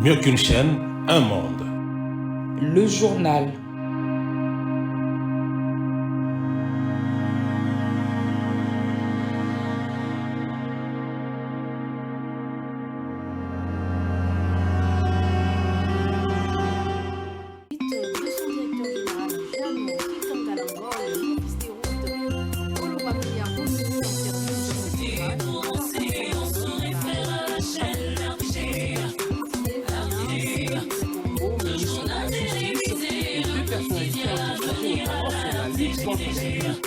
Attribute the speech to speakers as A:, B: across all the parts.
A: Mieux qu'une chaîne, un monde.
B: Le journal.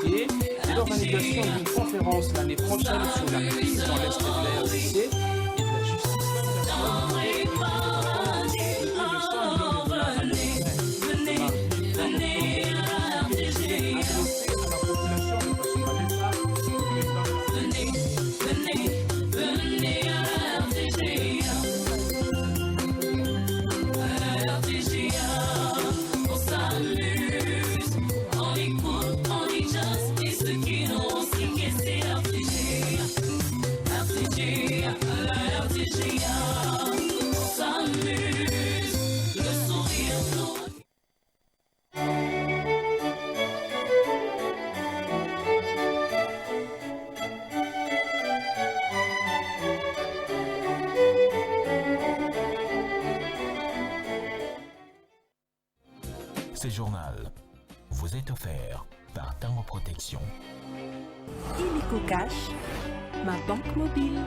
C: Et l'organisation d'une conférence l'année prochaine sur la crise dans l'Est de la RDC et de la justice.
D: Ce journal vous est offert par Tango Protection.
E: Illico Cash, ma banque mobile.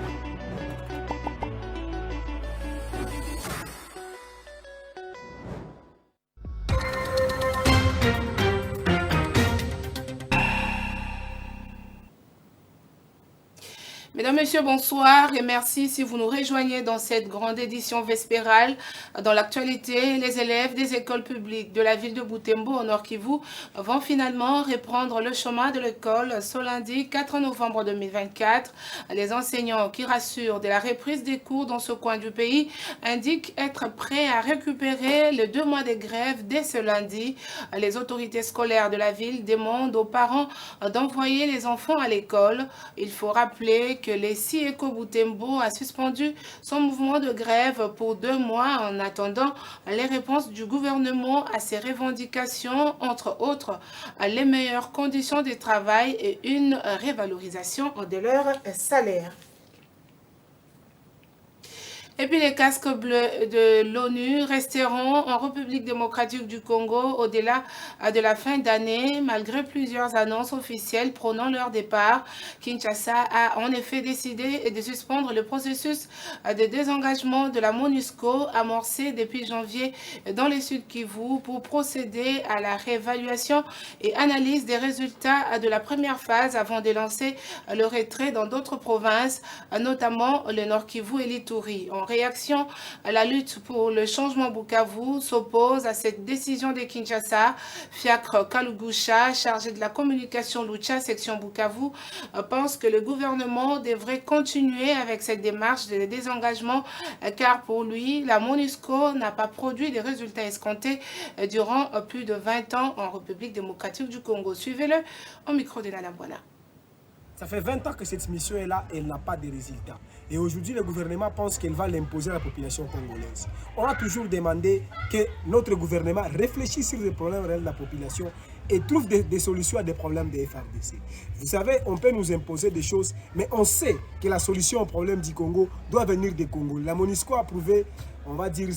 F: Mesdames, Messieurs, bonsoir et merci si vous nous rejoignez dans cette grande édition vespérale. Dans l'actualité, les élèves des écoles publiques de la ville de Butembo au Nord Kivu vont finalement reprendre le chemin de l'école ce lundi 4 novembre 2024. Les enseignants qui rassurent de la reprise des cours dans ce coin du pays indiquent être prêts à récupérer les 2 mois de grève dès ce lundi. Les autorités scolaires de la ville demandent aux parents d'envoyer les enfants à l'école. Il faut rappeler que les SIECO Butembo a suspendu son mouvement de grève pour 2 mois en attendant les réponses du gouvernement à ses revendications, entre autres les meilleures conditions de travail et une revalorisation de leur salaire. Et puis les casques bleus de l'ONU resteront en République démocratique du Congo au-delà de la fin d'année, malgré plusieurs annonces officielles prônant leur départ. Kinshasa a en effet décidé de suspendre le processus de désengagement de la MONUSCO amorcé depuis janvier dans le Sud Kivu pour procéder à la réévaluation et analyse des résultats de la première phase avant de lancer le retrait dans d'autres provinces, notamment le Nord Kivu et l'Ituri. En réaction, la lutte pour le changement Bukavu s'oppose à cette décision de Kinshasa. Fiacre Kalugusha, chargé de la communication Lucha, section Bukavu, pense que le gouvernement devrait continuer avec cette démarche de désengagement car pour lui, la MONUSCO n'a pas produit les résultats escomptés durant plus de 20 ans en République démocratique du Congo. Suivez-le au micro de Nana Bwana.
G: Ça fait 20 ans que cette mission est là et elle n'a pas de résultats. Et aujourd'hui, le gouvernement pense qu'elle va l'imposer à la population congolaise. On a toujours demandé que notre gouvernement réfléchisse sur les problèmes réels de la population et trouve des solutions à des problèmes des FRDC. Vous savez, on peut nous imposer des choses, mais on sait que la solution au problème du Congo doit venir des Congos. La MONUSCO a prouvé, on va dire,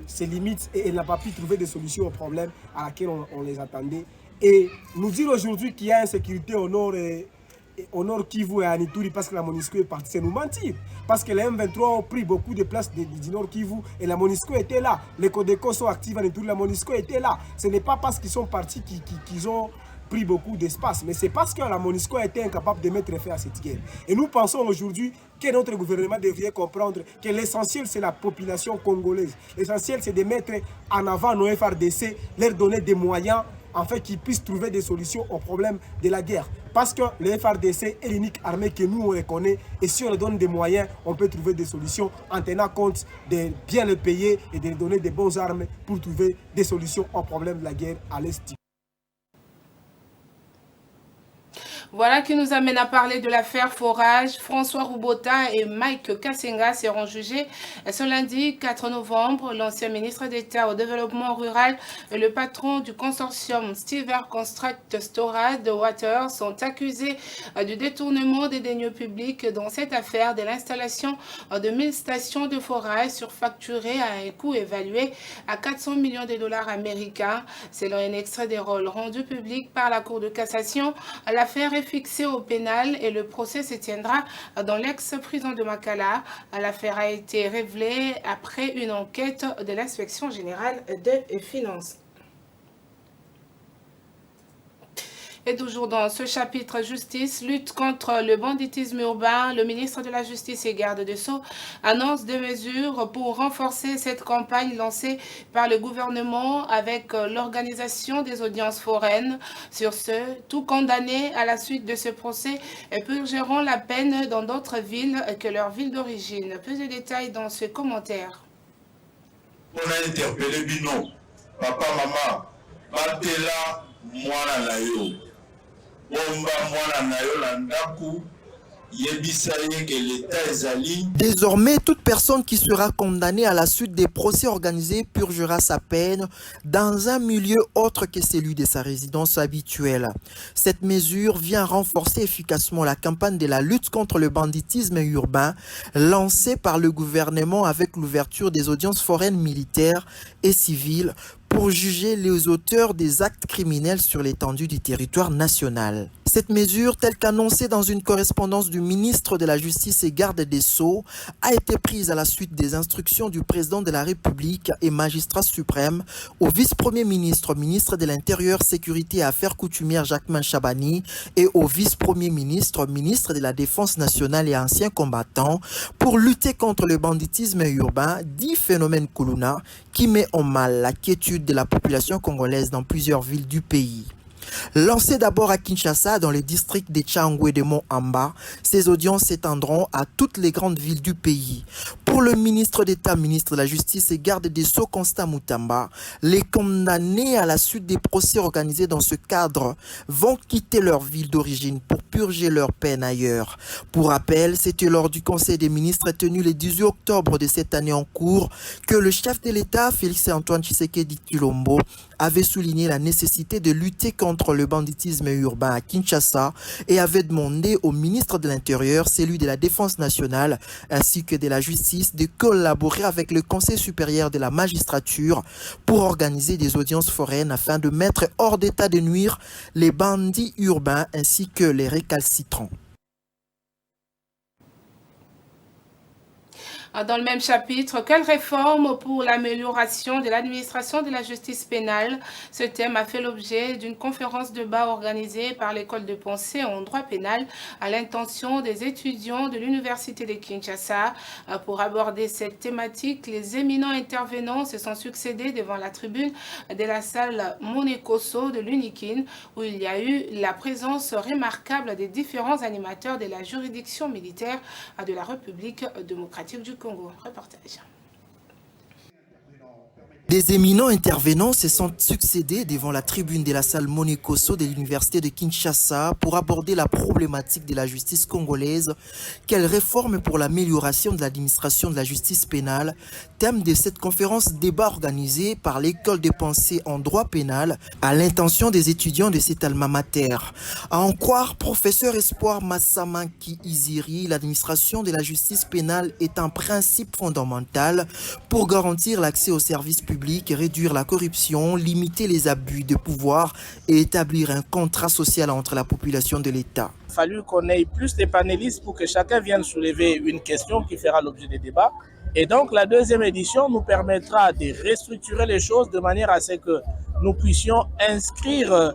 G: ses limites et elle n'a pas pu trouver des solutions aux problèmes à laquelle on les attendait. Et nous dire aujourd'hui qu'il y a insécurité au nord Kivu et à Ituri parce que la MONUSCO est partie, c'est nous mentir. Parce que les M23 ont pris beaucoup de places du nord Kivu et la MONUSCO était là. Les Codeco sont actifs en Ituri, la MONUSCO était là. Ce n'est pas parce qu'ils sont partis qu'ils ont pris beaucoup d'espace, mais c'est parce que la MONUSCO a été incapable de mettre fin à cette guerre. Et nous pensons aujourd'hui que notre gouvernement devrait comprendre que l'essentiel c'est la population congolaise. L'essentiel c'est de mettre en avant nos FRDC, leur donner des moyens afin qu'ils puissent trouver des solutions aux problèmes de la guerre. Parce que le FRDC est l'unique armée que nous on reconnaît et si on leur donne des moyens, on peut trouver des solutions en tenant compte de bien les payer et de leur donner des bonnes armes pour trouver des solutions aux problèmes de la guerre à l'Est.
F: Voilà qui nous amène à parler de l'affaire Forage. François Roubota et Mike Kassenga seront jugés ce lundi 4 novembre. L'ancien ministre d'État au développement rural et le patron du consortium Stever Construct Storage Water sont accusés du détournement des deniers publics dans cette affaire de l'installation de 1000 stations de forage surfacturées à un coût évalué à 400 millions de dollars américains. Selon un extrait des rôles rendus publics par la Cour de cassation, l'affaire est fixée au pénal et le procès se tiendra dans l'ex-prison de Makala. L'affaire a été révélée après une enquête de l'Inspection générale des finances. Et toujours dans ce chapitre justice, lutte contre le banditisme urbain, le ministre de la Justice et garde des Sceaux annonce des mesures pour renforcer cette campagne lancée par le gouvernement avec l'organisation des audiences foraines. Sur ce, tout condamnés à la suite de ce procès purgeront la peine dans d'autres villes que leur ville d'origine. Plus de détails dans ce commentaire.
H: On a interpellé Bino, papa, maman, Batela, Mwana Nayo.
I: Désormais, toute personne qui sera condamnée à la suite des procès organisés purgera sa peine dans un milieu autre que celui de sa résidence habituelle. Cette mesure vient renforcer efficacement la campagne de la lutte contre le banditisme urbain lancée par le gouvernement avec l'ouverture des audiences foraines militaires et civiles pour juger les auteurs des actes criminels sur l'étendue du territoire national. Cette mesure, telle qu'annoncée dans une correspondance du ministre de la Justice et garde des Sceaux, a été prise à la suite des instructions du président de la République et magistrat suprême au vice-premier ministre, ministre de l'Intérieur, Sécurité et Affaires coutumières Jacquemain Chabani et au vice-premier ministre, ministre de la Défense nationale et ancien combattant pour lutter contre le banditisme urbain, dit phénomène Kuluna, qui met en mal la quiétude de la population congolaise dans plusieurs villes du pays. Lancées d'abord à Kinshasa, dans les districts de Tchangou et de Mont-Amba, ces audiences s'étendront à toutes les grandes villes du pays. Pour le ministre d'État, ministre de la Justice et garde des Sceaux, Constant Moutamba, les condamnés à la suite des procès organisés dans ce cadre vont quitter leur ville d'origine pour purger leur peine ailleurs. Pour rappel, c'était lors du Conseil des ministres tenu le 18 octobre de cette année en cours que le chef de l'État, Félix-Antoine Tshisekedi Tshilombo, avait souligné la nécessité de lutter contre le banditisme urbain à Kinshasa et avait demandé au ministre de l'Intérieur, celui de la Défense nationale ainsi que de la Justice de collaborer avec le Conseil supérieur de la magistrature pour organiser des audiences foraines afin de mettre hors d'état de nuire les bandits urbains ainsi que les récalcitrants.
F: Dans le même chapitre, quelle réforme pour l'amélioration de l'administration de la justice pénale? Ce thème a fait l'objet d'une conférence de débat organisée par l'école de pensée en droit pénal à l'intention des étudiants de l'université de Kinshasa. Pour aborder cette thématique, les éminents intervenants se sont succédés devant la tribune de la salle Monekoso de l'Unikin, où il y a eu la présence remarquable des différents animateurs de la juridiction militaire de la République démocratique du Congo. Reportage.
I: Des éminents intervenants se sont succédés devant la tribune de la salle Monekoso de l'université de Kinshasa pour aborder la problématique de la justice congolaise. Quelle réforme pour l'amélioration de l'administration de la justice pénale? Thème de cette conférence débat organisée par l'école de pensée en droit pénal à l'intention des étudiants de cet alma mater. À en croire professeur Espoir Massamanki Iziri, l'administration de la justice pénale est un principe fondamental pour garantir l'accès aux services publics, réduire la corruption, limiter les abus de pouvoir et établir un contrat social entre la population de l'État.
C: Il a fallu qu'on ait plus de panélistes pour que chacun vienne soulever une question qui fera l'objet des débats. Et donc la deuxième édition nous permettra de restructurer les choses de manière à ce que nous puissions inscrire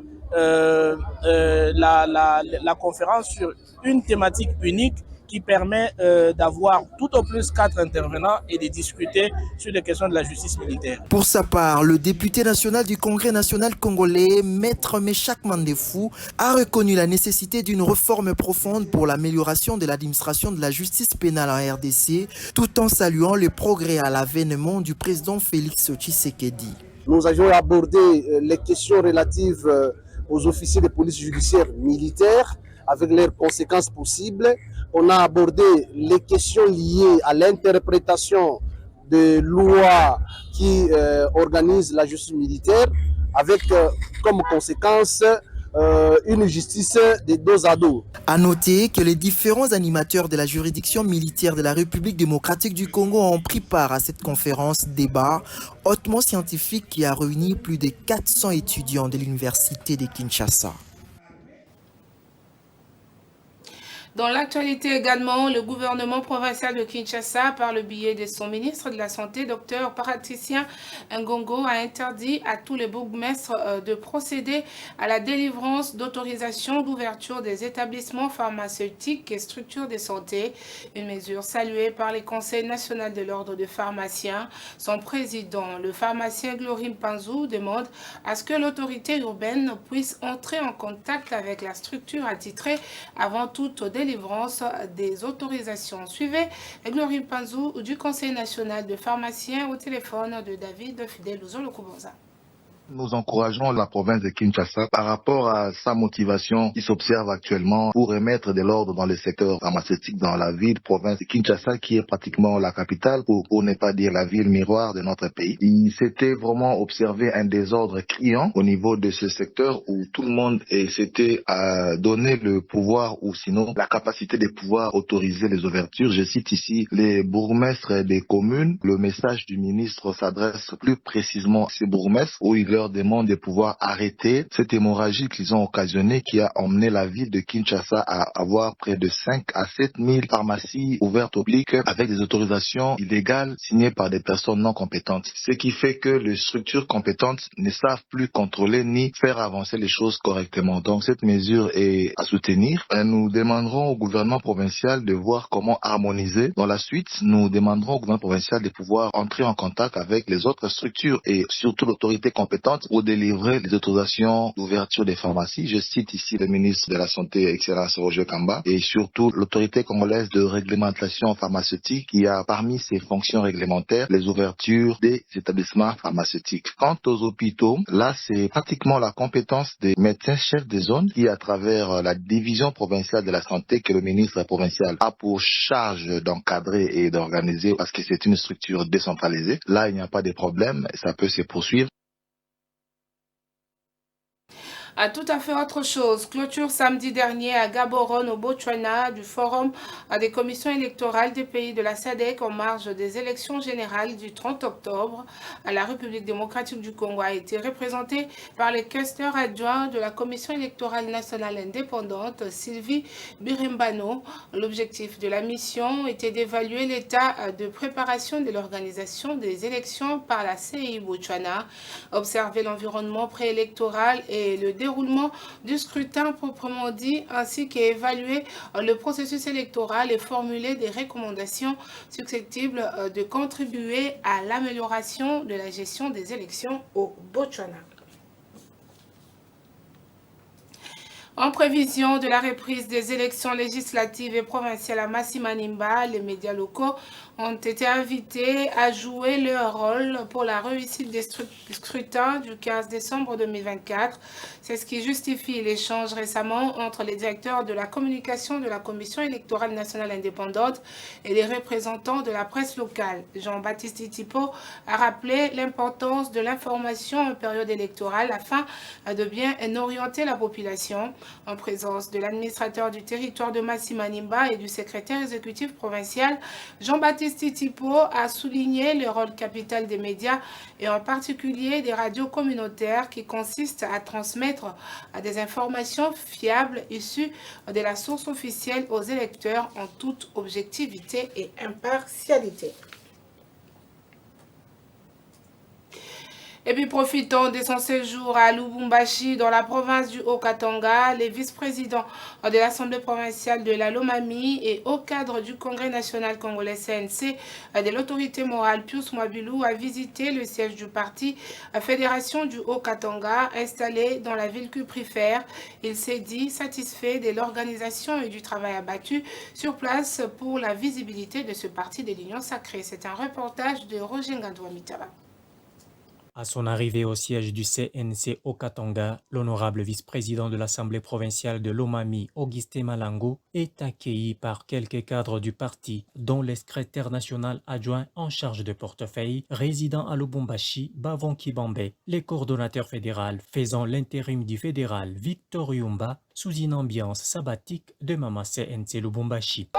C: la conférence sur une thématique unique qui permet d'avoir tout au plus 4 intervenants et de discuter sur les questions de la justice militaire.
I: Pour sa part, le député national du Congrès national congolais, Maître Méchak Mandefou, a reconnu la nécessité d'une réforme profonde pour l'amélioration de l'administration de la justice pénale en RDC, tout en saluant les progrès à l'avènement du président Félix Tshisekedi.
J: Nous avions abordé les questions relatives aux officiers de police judiciaire militaire, avec leurs conséquences possibles. On a abordé les questions liées à l'interprétation des lois qui organisent la justice militaire, avec comme conséquence une justice de dos à dos.
I: À noter que les différents animateurs de la juridiction militaire de la République démocratique du Congo ont pris part à cette conférence débat hautement scientifique qui a réuni plus de 400 étudiants de l'université de Kinshasa.
F: Dans l'actualité également, le gouvernement provincial de Kinshasa, par le biais de son ministre de la Santé, Dr Patricia Ngongo, a interdit à tous les bourgmestres de procéder à la délivrance d'autorisation d'ouverture des établissements pharmaceutiques et structures de santé. Une mesure saluée par les conseils nationaux de l'ordre des pharmaciens. Son président, le pharmacien Glorim Panzou, demande à ce que l'autorité urbaine puisse entrer en contact avec la structure attitrée avant toute délivrance des autorisations. Suivez Glory Panzou du Conseil national de pharmaciens au téléphone de David Fidel Louzolo-Kuboza.
K: Nous encourageons la province de Kinshasa par rapport à sa motivation qui s'observe actuellement pour remettre de l'ordre dans le secteur pharmaceutique dans la ville, province de Kinshasa, qui est pratiquement la capitale, pour ne pas dire la ville miroir de notre pays. Il s'était vraiment observé un désordre criant au niveau de ce secteur où tout le monde s'était donné le pouvoir ou sinon la capacité de pouvoir autoriser les ouvertures. Je cite ici les bourgmestres des communes. Le message du ministre s'adresse plus précisément à ces bourgmestres où il leur demande de pouvoir arrêter cette hémorragie qu'ils ont occasionnée qui a emmené la ville de Kinshasa à avoir près de 5 à 7 000 pharmacies ouvertes au public avec des autorisations illégales signées par des personnes non compétentes. Ce qui fait que les structures compétentes ne savent plus contrôler ni faire avancer les choses correctement. Donc cette mesure est à soutenir. Nous demanderons au gouvernement provincial de voir comment harmoniser. Dans la suite, nous demanderons au gouvernement provincial de pouvoir entrer en contact avec les autres structures et surtout l'autorité compétente pour délivrer les autorisations d'ouverture des pharmacies. Je cite ici le ministre de la Santé, Excellence Roger Kamba, et surtout l'autorité congolaise de réglementation pharmaceutique qui a parmi ses fonctions réglementaires les ouvertures des établissements pharmaceutiques. Quant aux hôpitaux, là c'est pratiquement la compétence des médecins chefs des zones qui, à travers la division provinciale de la santé que le ministre provincial a pour charge d'encadrer et d'organiser parce que c'est une structure décentralisée. Là il n'y a pas de problème, ça peut se poursuivre.
F: À tout à fait autre chose, clôture samedi dernier à Gaborone au Botswana du forum des commissions électorales des pays de la SADC en marge des élections générales du 30 octobre. La République démocratique du Congo a été représentée par les questeurs adjoints de la commission électorale nationale indépendante, Sylvie Birimbano. L'objectif de la mission était d'évaluer l'état de préparation de l'organisation des élections par la CEI Botswana, observer l'environnement préélectoral et le déroulement du scrutin proprement dit, ainsi qu'évaluer le processus électoral et formuler des recommandations susceptibles de contribuer à l'amélioration de la gestion des élections au Botswana. En prévision de la reprise des élections législatives et provinciales à Massi-Manimba, les médias locaux ont été invités à jouer leur rôle pour la réussite des scrutins du 15 décembre 2024. C'est ce qui justifie l'échange récemment entre les directeurs de la communication de la Commission électorale nationale indépendante et les représentants de la presse locale. Jean-Baptiste Itipo a rappelé l'importance de l'information en période électorale afin de bien orienter la population. En présence de l'administrateur du territoire de Massi-Manimba et du secrétaire exécutif provincial, Jean-Baptiste Titipo a souligné le rôle capital des médias et en particulier des radios communautaires qui consistent à transmettre des informations fiables issues de la source officielle aux électeurs en toute objectivité et impartialité. Et puis profitons de son séjour à Lubumbashi dans la province du Haut-Katanga, les vice-présidents de l'Assemblée provinciale de la Lomami et au cadre du Congrès national congolais CNC de l'autorité morale Pius Mwabilou a visité le siège du parti Fédération du Haut-Katanga installé dans la ville cuprifère. Il s'est dit satisfait de l'organisation et du travail abattu sur place pour la visibilité de ce parti de l'Union sacrée. C'est un reportage de Roger Ngandoua Mitaba.
L: À son arrivée au siège du CNC au Katanga, l'honorable vice-président de l'Assemblée provinciale de Lomami, Augustin Malango, est accueilli par quelques cadres du parti, dont le secrétaire national adjoint en charge de portefeuille, résident à Lubumbashi, Bavon Kibambe, le coordonnateur fédéral faisant l'intérim du fédéral, Victor Yumba, sous une ambiance sabbatique de Mama CNC Lubumbashi.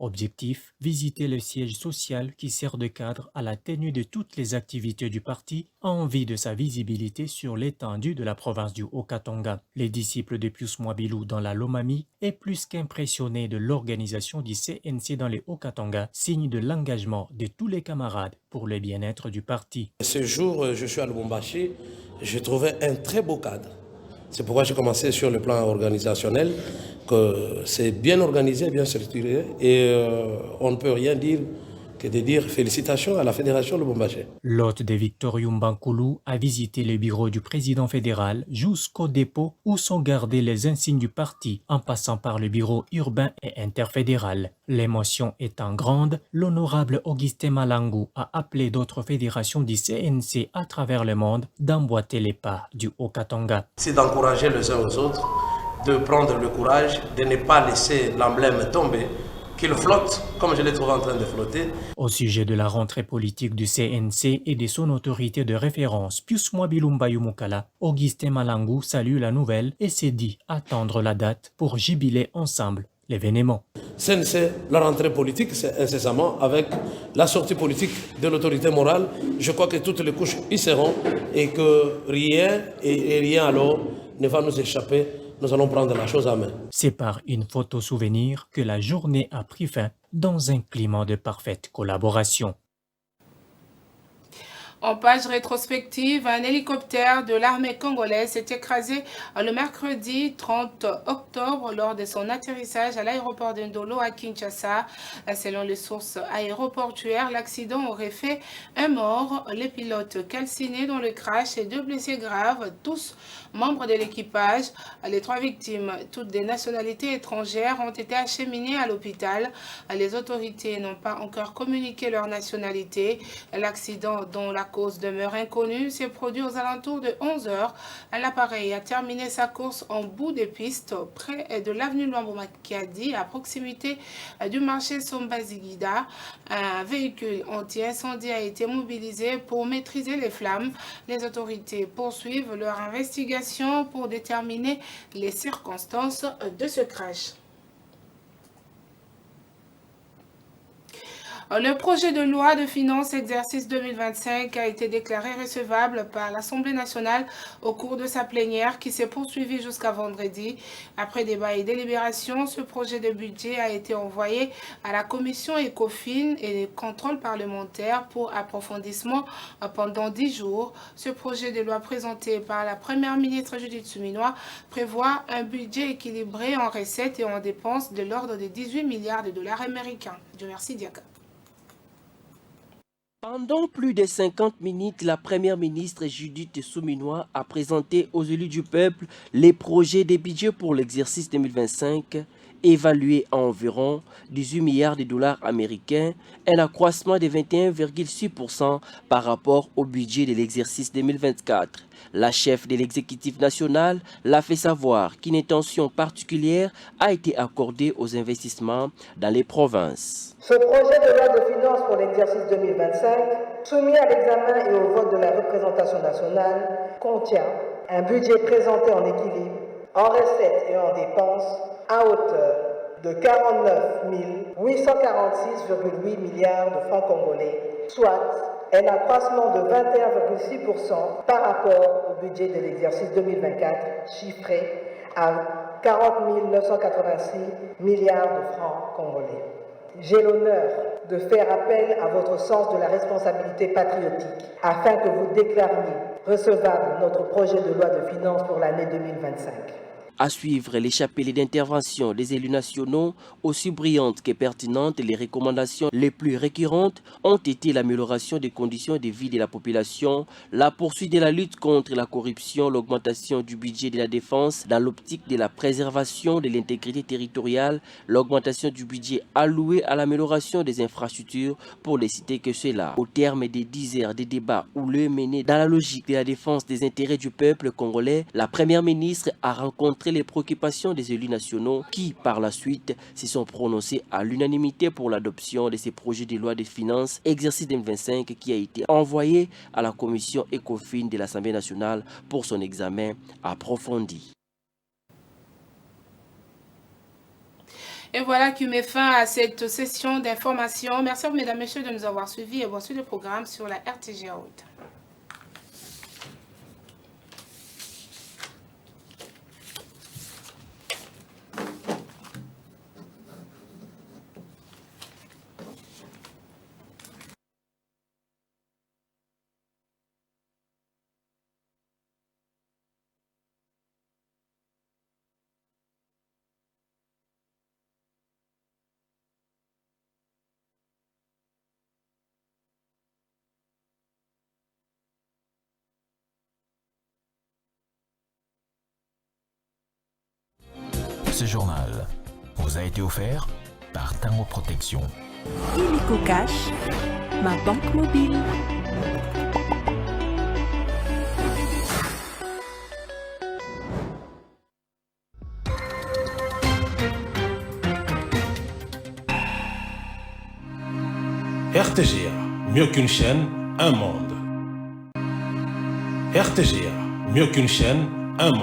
L: Objectif, visiter le siège social qui sert de cadre à la tenue de toutes les activités du parti en vue de sa visibilité sur l'étendue de la province du Haut-Katanga. Les disciples de Pius Mwabilou dans la Lomami est plus qu'impressionné de l'organisation du CNC dans les Haut-Katanga, signe de l'engagement de tous les camarades pour le bien-être du parti.
M: Ce jour, je suis à Lubumbashi, j'ai trouvé un très beau cadre. C'est pourquoi j'ai commencé sur le plan organisationnel, que c'est bien organisé, bien structuré, et on ne peut rien dire que de dire félicitations à la Fédération Lubumbashi.
L: L'hôte de Victor Yumbankoulou a visité le bureau du président fédéral jusqu'au dépôt où sont gardés les insignes du parti, en passant par le bureau urbain et interfédéral. L'émotion étant grande, l'honorable Augustin Malango a appelé d'autres fédérations du CNC à travers le monde d'emboîter les pas du Haut-Katanga.
M: C'est d'encourager les uns aux autres, de prendre le courage, de ne pas laisser l'emblème tomber, qu'il flotte comme je l'ai trouvé en train de flotter.
L: Au sujet de la rentrée politique du CNC et de son autorité de référence, Pius Mwabilou Mukala, Augustin Malango salue la nouvelle et s'est dit attendre la date pour jubiler ensemble l'événement.
M: CNC, la rentrée politique, c'est incessamment avec la sortie politique de l'autorité morale. Je crois que toutes les couches y seront et que rien et rien alors ne va nous échapper. Nous allons prendre la chose à main.
L: C'est par une photo souvenir que la journée a pris fin dans un climat de parfaite collaboration.
F: En page rétrospective, un hélicoptère de l'armée congolaise s'est écrasé le mercredi 30 octobre lors de son atterrissage à l'aéroport de Ndolo à Kinshasa. Selon les sources aéroportuaires, l'accident aurait fait un mort, les pilotes calcinés dans le crash et 2 blessés graves, tous membres de l'équipage. Les 3 victimes, toutes des nationalités étrangères, ont été acheminées à l'hôpital. Les autorités n'ont pas encore communiqué leur nationalité. L'accident, dont la cause demeure inconnue, s'est produit aux alentours de 11 h. L'appareil a terminé sa course en bout de piste près de l'avenue Luambo-Makiadi, à proximité du marché Sombazigida. Un véhicule anti-incendie a été mobilisé pour maîtriser les flammes. Les autorités poursuivent leur investigation pour déterminer les circonstances de ce crash. Le projet de loi de finances exercice 2025 a été déclaré recevable par l'Assemblée nationale au cours de sa plénière qui s'est poursuivie jusqu'à vendredi. Après débat et délibération, ce projet de budget a été envoyé à la commission ECOFIN et contrôle parlementaire pour approfondissement pendant 10 jours. Ce projet de loi présenté par la première ministre Judith Suminwa prévoit un budget équilibré en recettes et en dépenses de l'ordre de 18 milliards de dollars américains. Je remercie Diaka.
N: Pendant plus de 50 minutes, la première ministre Judith Suminwa a présenté aux élus du peuple les projets des budgets pour l'exercice 2025, évalués à environ 18 milliards de dollars américains, un accroissement de 21,6% par rapport au budget de l'exercice 2024. La chef de l'exécutif national l'a fait savoir qu'une attention particulière a été accordée aux investissements dans les provinces.
O: Ce projet de loi de finances pour l'exercice 2025, soumis à l'examen et au vote de la représentation nationale, contient un budget présenté en équilibre, en recettes et en dépenses, à hauteur de 49 846,8 milliards de francs congolais, soit un accroissement de 21,6% par rapport au budget de l'exercice 2024, chiffré à 40 986 milliards de francs congolais. J'ai l'honneur de faire appel à votre sens de la responsabilité patriotique afin que vous déclariez recevable notre projet de loi de finances pour l'année 2025.
N: À suivre les chapelles d'intervention des élus nationaux, aussi brillantes que pertinentes, les recommandations les plus récurrentes ont été l'amélioration des conditions de vie de la population, la poursuite de la lutte contre la corruption, l'augmentation du budget de la défense dans l'optique de la préservation de l'intégrité territoriale, l'augmentation du budget alloué à l'amélioration des infrastructures, pour les citer que cela. Au terme des 10 heures de débats houleux menés dans la logique de la défense des intérêts du peuple congolais, la première ministre a rencontré les préoccupations des élus nationaux qui, par la suite, se sont prononcés à l'unanimité pour l'adoption de ces projets de loi de finances exercice 2025 qui a été envoyé à la commission ECOFIN de l'Assemblée nationale pour son examen approfondi.
F: Et voilà qui met fin à cette session d'information. Merci à vous, mesdames et messieurs, de nous avoir suivis et voici le programme sur la RTG Haute.
D: Ce journal vous a été offert par Tango Protection.
E: Illico Cash, ma banque mobile.
A: RTGA, mieux qu'une chaîne, un monde. RTGA, mieux qu'une chaîne, un monde.